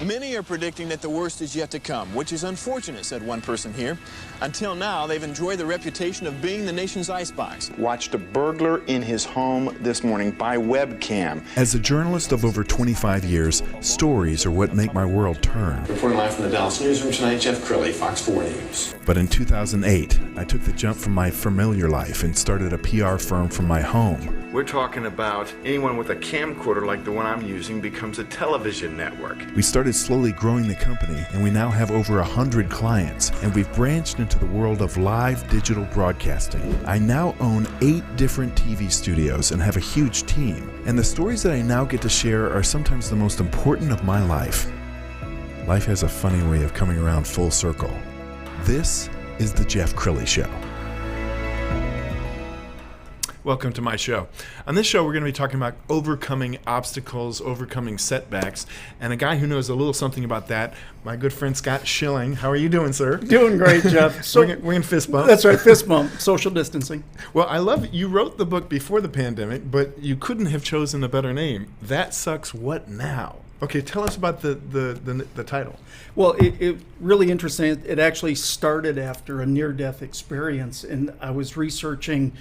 Many are predicting that the worst is yet to come, which is unfortunate, said one person here. Until now, they've enjoyed the reputation of being the nation's icebox. Watched a burglar in his home this morning by webcam. As a journalist of over 25 years, stories are what make my world turn. Reporting live from the Dallas newsroom tonight, Jeff Crilley, Fox 4 News. But in 2008, I took the jump from my familiar life and started a PR firm from my home. We're talking about anyone with a camcorder like the one I'm using becomes a television network. We started slowly growing the company, and we now have over 100 clients, and we've branched into the world of live digital broadcasting. I now own 8 different TV studios and have a huge team, and the stories that I now get to share are sometimes the most important of my life. Life has a funny way of coming around full circle. This is the Jeff Crilley Show. Welcome to my show. On this show, we're going to be talking about overcoming obstacles, overcoming setbacks, and a guy who knows a little something about that, my good friend Scott Schilling. How are you doing, sir? Doing great, Jeff. So we're in fist bump. That's right, fist bump, social distancing. Well, I love it. You wrote the book before the pandemic, but you couldn't have chosen a better name. That Sucks, What Now? Okay, tell us about the title. Well, it really interesting. It actually started after a near-death experience, and I was researching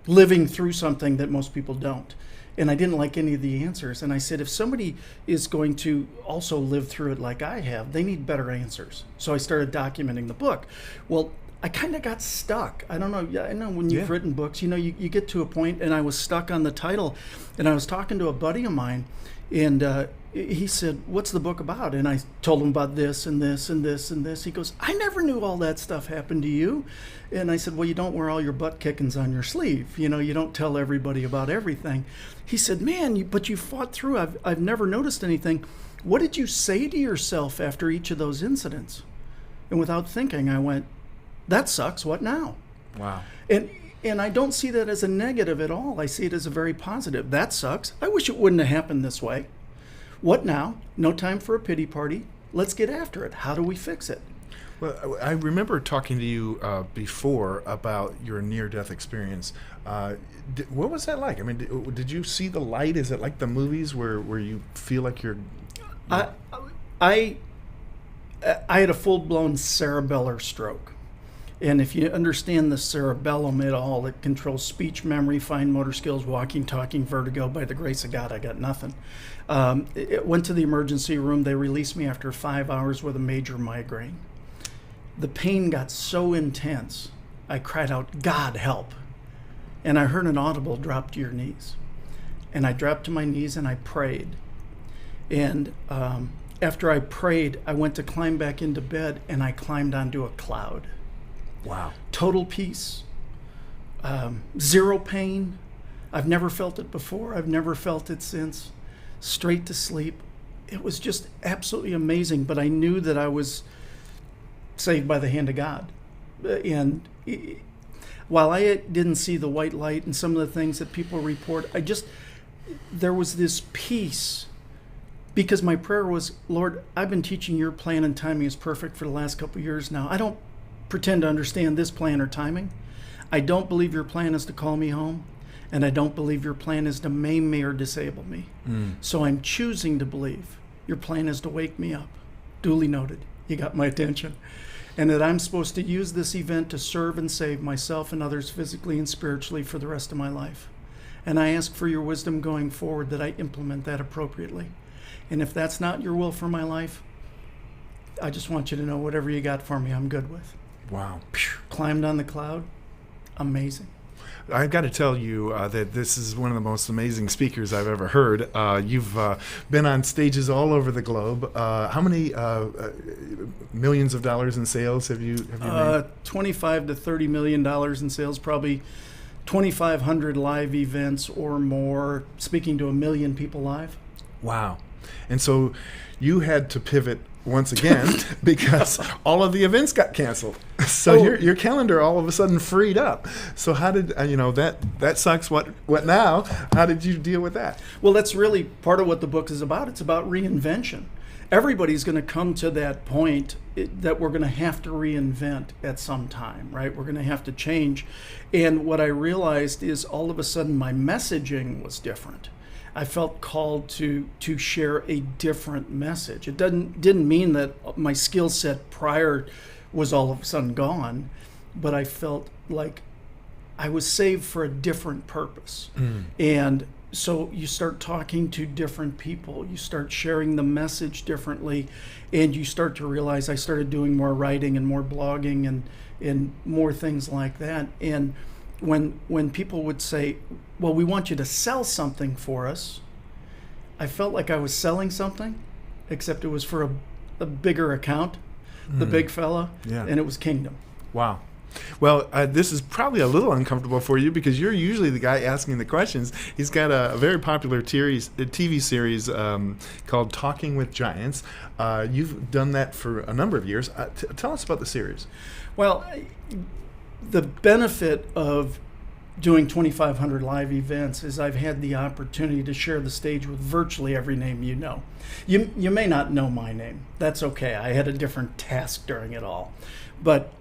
living through something that most people don't. And I didn't like any of the answers. And I said, if somebody is going to also live through it like I have, they need better answers. So I started documenting the book. Well, I kind of got stuck. I don't know. I know when you've written books, you get to a point, and I was stuck on the title. And I was talking to a buddy of mine, and he said, what's the book about? And I told him about this and this and this and this. He goes, I never knew all that stuff happened to you. And I said, well, you don't wear all your butt kickings on your sleeve. You don't tell everybody about everything. He said, man, but you fought through. I've never noticed anything. What did you say to yourself after each of those incidents? And without thinking, I went, that sucks. What now? Wow. And I don't see that as a negative at all. I see it as a very positive. That sucks. I wish it wouldn't have happened this way. What now? No time for a pity party. Let's get after it. How do we fix it? Well, I remember talking to you before about your near-death experience. What was that like? I mean, did you see the light? Is it like the movies where you feel like you're... I had a full-blown cerebellar stroke. And if you understand the cerebellum at all, it controls speech, memory, fine motor skills, walking, talking, vertigo. By the grace of God, I got nothing. It went to the emergency room. They released me after 5 hours with a major migraine. The pain got so intense, I cried out, God, help. And I heard an audible, drop to your knees. And I dropped to my knees and I prayed. And after I prayed, I went to climb back into bed, and I climbed onto a cloud. Wow. Total peace, zero pain. I've never felt it before. I've never felt it since. Straight to sleep. It was just absolutely amazing, but I knew that I was saved by the hand of God. And while I didn't see the white light and some of the things that people report, there was this peace, because my prayer was, Lord, I've been teaching your plan and timing is perfect for the last couple of years now. I don't pretend to understand this plan or timing. I don't believe your plan is to call me home, and I don't believe your plan is to maim me or disable me. So I'm choosing to believe your plan is to wake me up. Duly noted. You got my attention. And that I'm supposed to use this event to serve and save myself and others physically and spiritually for the rest of my life. And I ask for your wisdom going forward that I implement that appropriately. And if that's not your will for my life, I just want you to know whatever you got for me, I'm good with. Wow. Climbed on the cloud. Amazing. I've got to tell you that this is one of the most amazing speakers I've ever heard. You've been on stages all over the globe. How many millions of dollars in sales have you made? 25 to $30 million in sales, probably 2,500 live events or more, speaking to 1 million people live. Wow. And so you had to pivot once again because all of the events got canceled. So your calendar all of a sudden freed up. So how did that sucks? What now? How did you deal with that? Well, that's really part of what the book is about. It's about reinvention. everybody's going to come to that point that we're going to have to reinvent at some time, right? We're going to have to change. And what I realized is all of a sudden my messaging was different. I felt called to share a different message. It didn't mean that my skill set prior was all of a sudden gone, but I felt like I was saved for a different purpose. And so you start talking to different people, you start sharing the message differently, and you start to realize I started doing more writing and more blogging and more things like that. And when people would say, well, we want you to sell something for us, I felt like I was selling something, except it was for a bigger account, the big fella, and it was Kingdom. Wow. Well, this is probably a little uncomfortable for you because you're usually the guy asking the questions. He's got a very popular TV series called Talking with Giants. You've done that for a number of years. Tell us about the series. Well, the benefit of doing 2,500 live events is I've had the opportunity to share the stage with virtually every name you know. You may not know my name. That's okay. I had a different task during it all. But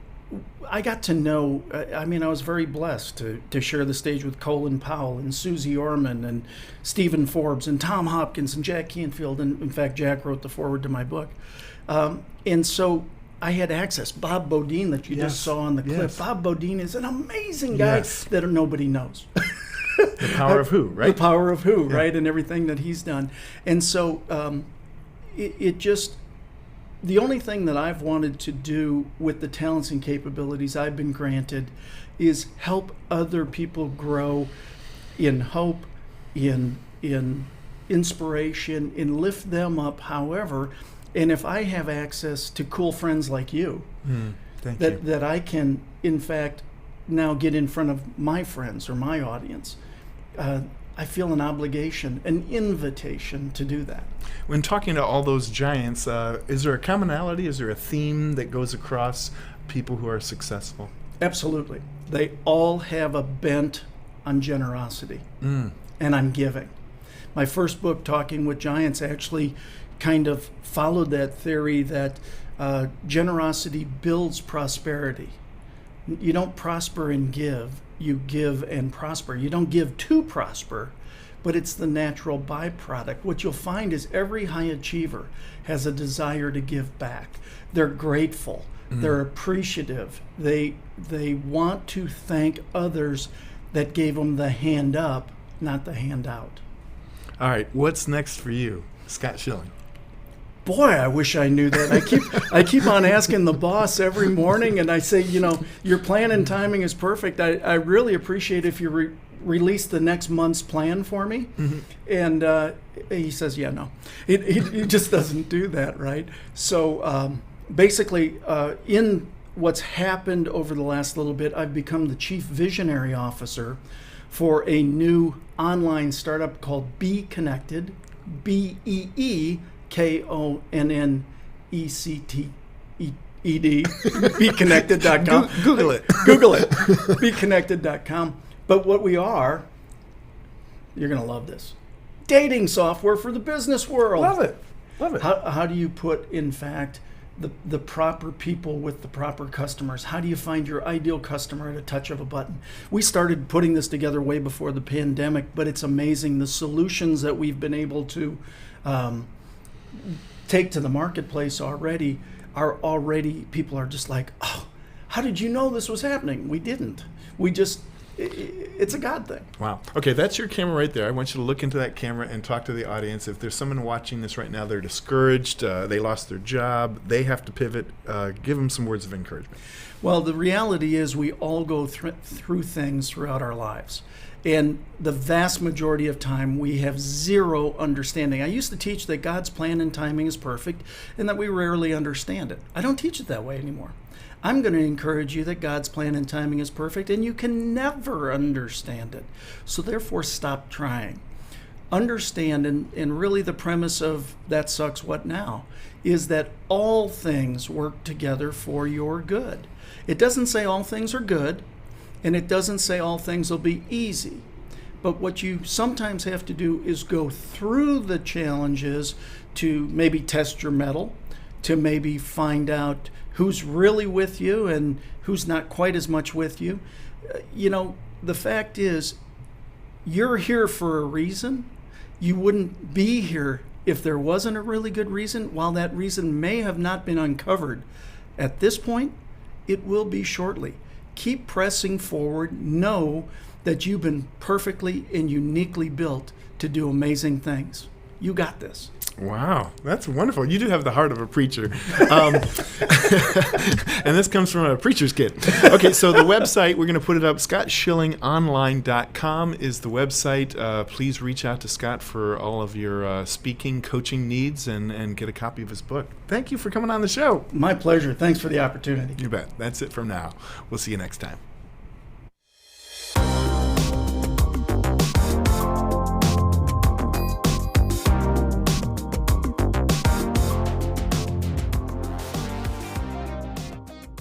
I got to know, I was very blessed to share the stage with Colin Powell and Susie Orman and Stephen Forbes and Tom Hopkins and Jack Canfield. And in fact, Jack wrote the foreword to my book. And so I had access. Bob Bodine that you just saw on the clip. Yes. Bob Bodine is an amazing guy that nobody knows. The Power of Who, right? The Power of Who, right? And everything that he's done. And so it just... The only thing that I've wanted to do with the talents and capabilities I've been granted is help other people grow in hope, in inspiration, and lift them up however. And if I have access to cool friends like you, that I can, in fact, now get in front of my friends or my audience, I feel an obligation, an invitation to do that. When talking to all those giants, is there a commonality? Is there a theme that goes across people who are successful? Absolutely. They all have a bent on generosity and on giving. My first book, Talking with Giants, actually kind of followed that theory that generosity builds prosperity. You don't prosper and give. You give and prosper. You don't give to prosper, but it's the natural byproduct. What you'll find is every high achiever has a desire to give back. They're grateful. They're appreciative. They want to thank others that gave them the hand up, not the hand out. All right, what's next for you, Scott Schilling? Boy, I wish I knew that. I keep on asking the boss every morning, and I say, your plan and timing is perfect. I really appreciate if you release the next month's plan for me. And he says, yeah, no. He just doesn't do that, right? So basically, in what's happened over the last little bit, I've become the chief visionary officer for a new online startup called Be Connected, BEEKONNECTED, BeConnected.com. Google it. Google it. BeConnected.com. But what we are, you're going to love this, dating software for the business world. Love it. How do you put, in fact, the proper people with the proper customers? How do you find your ideal customer at a touch of a button? We started putting this together way before the pandemic, but it's amazing the solutions that we've been able to take to the marketplace already, people are just like, oh, how did you know this was happening? We didn't. It's a God thing. Wow. Okay, that's your camera right there. I want you to look into that camera and talk to the audience. If there's someone watching this right now, they're discouraged, they lost their job, they have to pivot, give them some words of encouragement. Well, the reality is we all go through things throughout our lives. And the vast majority of time, we have zero understanding. I used to teach that God's plan and timing is perfect and that we rarely understand it. I don't teach it that way anymore. I'm going to encourage you that God's plan and timing is perfect and you can never understand it. So therefore, stop trying. Understand, and really the premise of That Sucks, What Now? Is that all things work together for your good. It doesn't say all things are good, and it doesn't say all things will be easy. But what you sometimes have to do is go through the challenges to maybe test your mettle, to maybe find out who's really with you and who's not quite as much with you. The fact is, you're here for a reason. You wouldn't be here if there wasn't a really good reason. While that reason may have not been uncovered at this point, it will be shortly. Keep pressing forward. Know that you've been perfectly and uniquely built to do amazing things. You got this. Wow, that's wonderful. You do have the heart of a preacher. And this comes from a preacher's kid. Okay, so the website, we're going to put it up. ScottSchillingOnline.com is the website. Please reach out to Scott for all of your speaking, coaching needs and get a copy of his book. Thank you for coming on the show. My pleasure. Thanks for the opportunity. You bet. That's it from now. We'll see you next time.